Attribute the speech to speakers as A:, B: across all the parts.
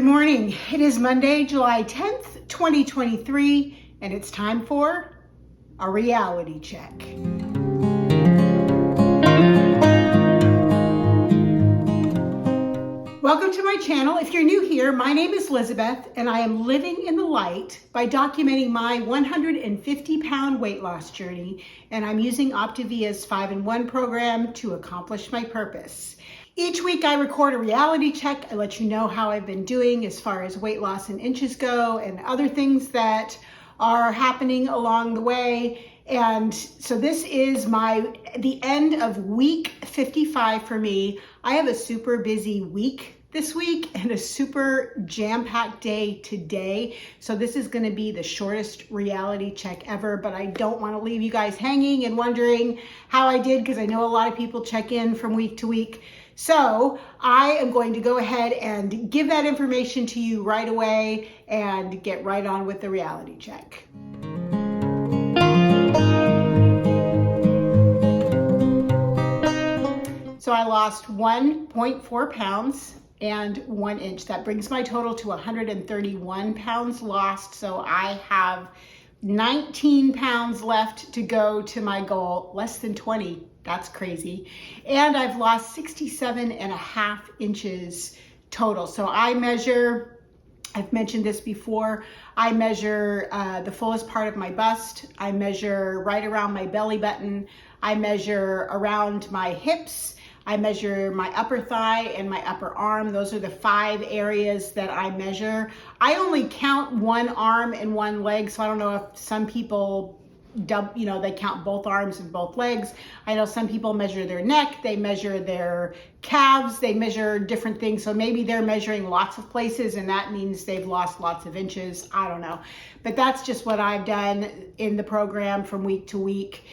A: Good morning. It is Monday, July 10th, 2023, and it's time for a reality check. Welcome to my channel. If you're new here, my name is Lizabeth, and I am living in the light by documenting my 150-pound weight loss journey, and I'm using Optavia's 5-in-1 program to accomplish my purpose. Each week I record a reality check. I let you know how I've been doing as far as weight loss in inches go and other things that are happening along the way. And so this is the end of week 55 for me. I have a super busy week this week and a super jam-packed day today. So this is going to be the shortest reality check ever, but I don't want to leave you guys hanging and wondering how I did, because I know a lot of people check in from week to week. So I am going to go ahead and give that information to you right away and get right on with the reality check. So I lost 1.4 pounds and 1 inch. That brings my total to 131 pounds lost. So I have 19 pounds left to go to my goal, less than 20. That's crazy. And I've lost 67.5 inches total. So I measure, I've mentioned this before, I measure the fullest part of my bust. I measure right around my belly button. I measure around my hips. I measure my upper thigh and my upper arm. Those are the 5 areas that I measure. I only count one arm and one leg, so I don't know if some people they count both arms and both legs. I know some people measure their neck, they measure their calves, they measure different things. So maybe they're measuring lots of places and that means they've lost lots of inches. I don't know. But that's just what I've done in the program from week to week.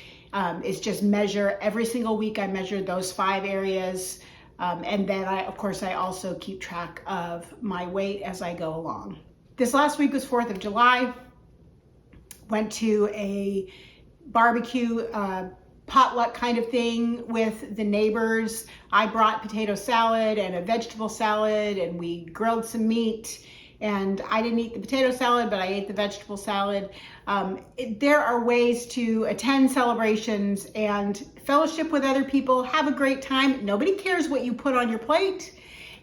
A: Is just measure every single week. I measure those 5 areas. And then of course, I also keep track of my weight as I go along. This last week was 4th of July. Went to a barbecue potluck kind of thing with the neighbors. I brought potato salad and a vegetable salad, and we grilled some meat. And I didn't eat the potato salad, but I ate the vegetable salad. There are ways to attend celebrations and fellowship with other people, have a great time. Nobody cares what you put on your plate,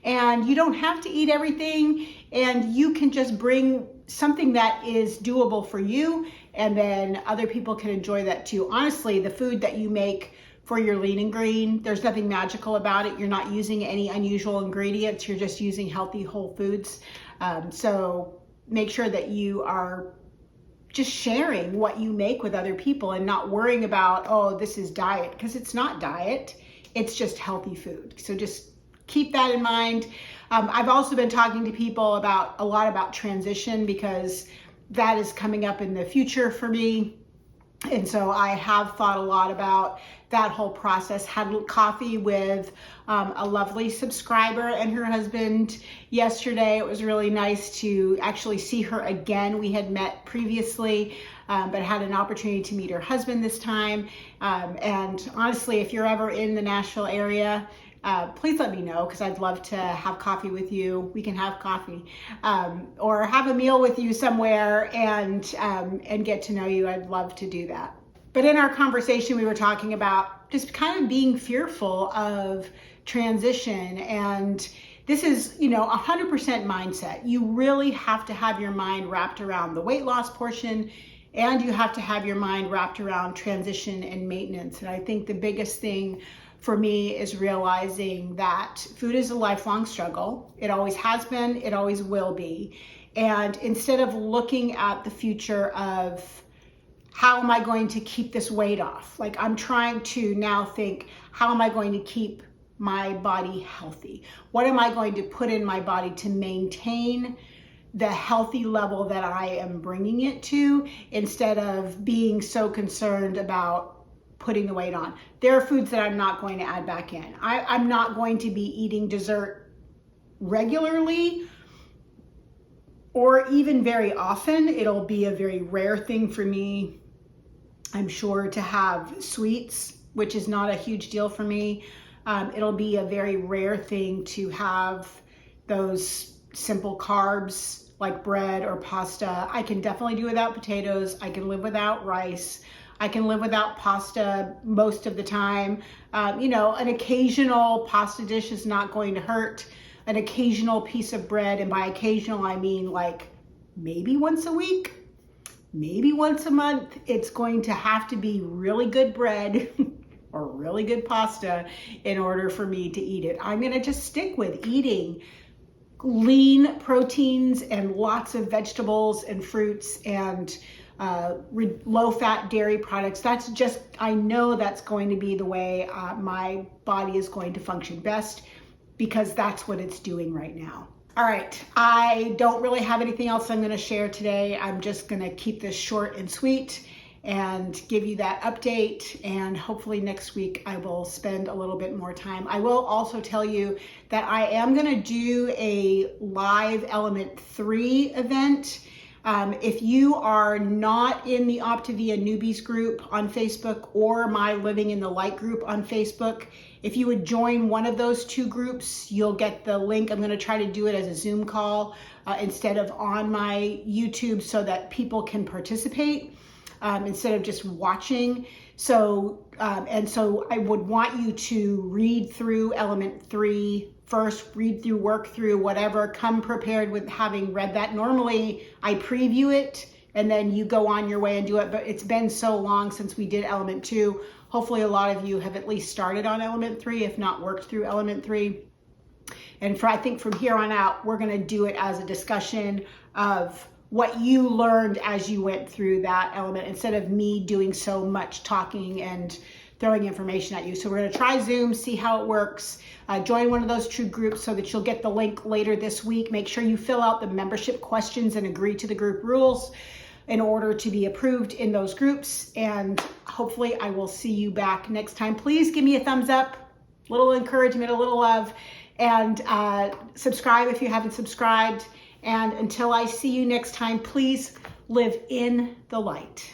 A: and you don't have to eat everything, and you can just bring something that is doable for you, and then other people can enjoy that too. Honestly, the food that you make for your lean and green, there's nothing magical about it. You're not using any unusual ingredients. You're just using healthy whole foods. So make sure that you are just sharing what you make with other people and not worrying about, oh, this is diet, because it's not diet. It's just healthy food. So just keep that in mind. I've also been talking to people a lot about transition, because that is coming up in the future for me. And so I have thought a lot about that whole process. Had coffee with a lovely subscriber and her husband yesterday. It was really nice to actually see her again. We had met previously, but had an opportunity to meet her husband this time. And honestly, if you're ever in the Nashville area, please let me know, because I'd love to have coffee with you. We can have coffee or have a meal with you somewhere and get to know you. I'd love to do that. But in our conversation, we were talking about just kind of being fearful of transition. And this is, 100% mindset. You really have to have your mind wrapped around the weight loss portion, and you have to have your mind wrapped around transition and maintenance. And I think the biggest thing for me is realizing that food is a lifelong struggle. It always has been, it always will be. And instead of looking at the future of how am I going to keep this weight off, like I'm trying to now think, how am I going to keep my body healthy? What am I going to put in my body to maintain the healthy level that I am bringing it to, instead of being so concerned about putting the weight on. There are foods that I'm not going to add back in. I'm not going to be eating dessert regularly or even very often. It'll be a very rare thing for me, I'm sure, to have sweets, which is not a huge deal for me. It'll be a very rare thing to have those simple carbs like bread or pasta. I can definitely do without potatoes. I can live without rice. I can live without pasta most of the time. You know, an occasional pasta dish is not going to hurt. An occasional piece of bread, and by occasional I mean like maybe once a week, maybe once a month. It's going to have to be really good bread or really good pasta in order for me to eat it. I'm gonna just stick with eating lean proteins and lots of vegetables and fruits and low-fat dairy products. That's just, I know that's going to be the way my body is going to function best, because that's what it's doing right now. All right, I don't really have anything else I'm going to share today. I'm just going to keep this short and sweet and give you that update, and hopefully next week I will spend a little bit more time. I will also tell you that I am going to do a live Element 3 event. If you are not in the Optavia newbies group on Facebook or my Living in the Light group on Facebook, if you would join one of those two groups, you'll get the link. I'm going to try to do it as a Zoom call instead of on my YouTube, so that people can participate instead of just watching. So I would want you to read through Element 3 first, read through, work through, whatever, come prepared with having read that. Normally I preview it and then you go on your way and do it, but it's been so long since we did Element 2. Hopefully a lot of you have at least started on Element 3, if not worked through Element 3. And I think from here on out, we're gonna do it as a discussion of what you learned as you went through that element, instead of me doing so much talking and throwing information at you. So we're going to try Zoom, see how it works. Join one of those two groups so that you'll get the link later this week. Make sure you fill out the membership questions and agree to the group rules in order to be approved in those groups. And hopefully I will see you back next time. Please give me a thumbs up, a little encouragement, a little love, and subscribe if you haven't subscribed. And until I see you next time, please live in the light.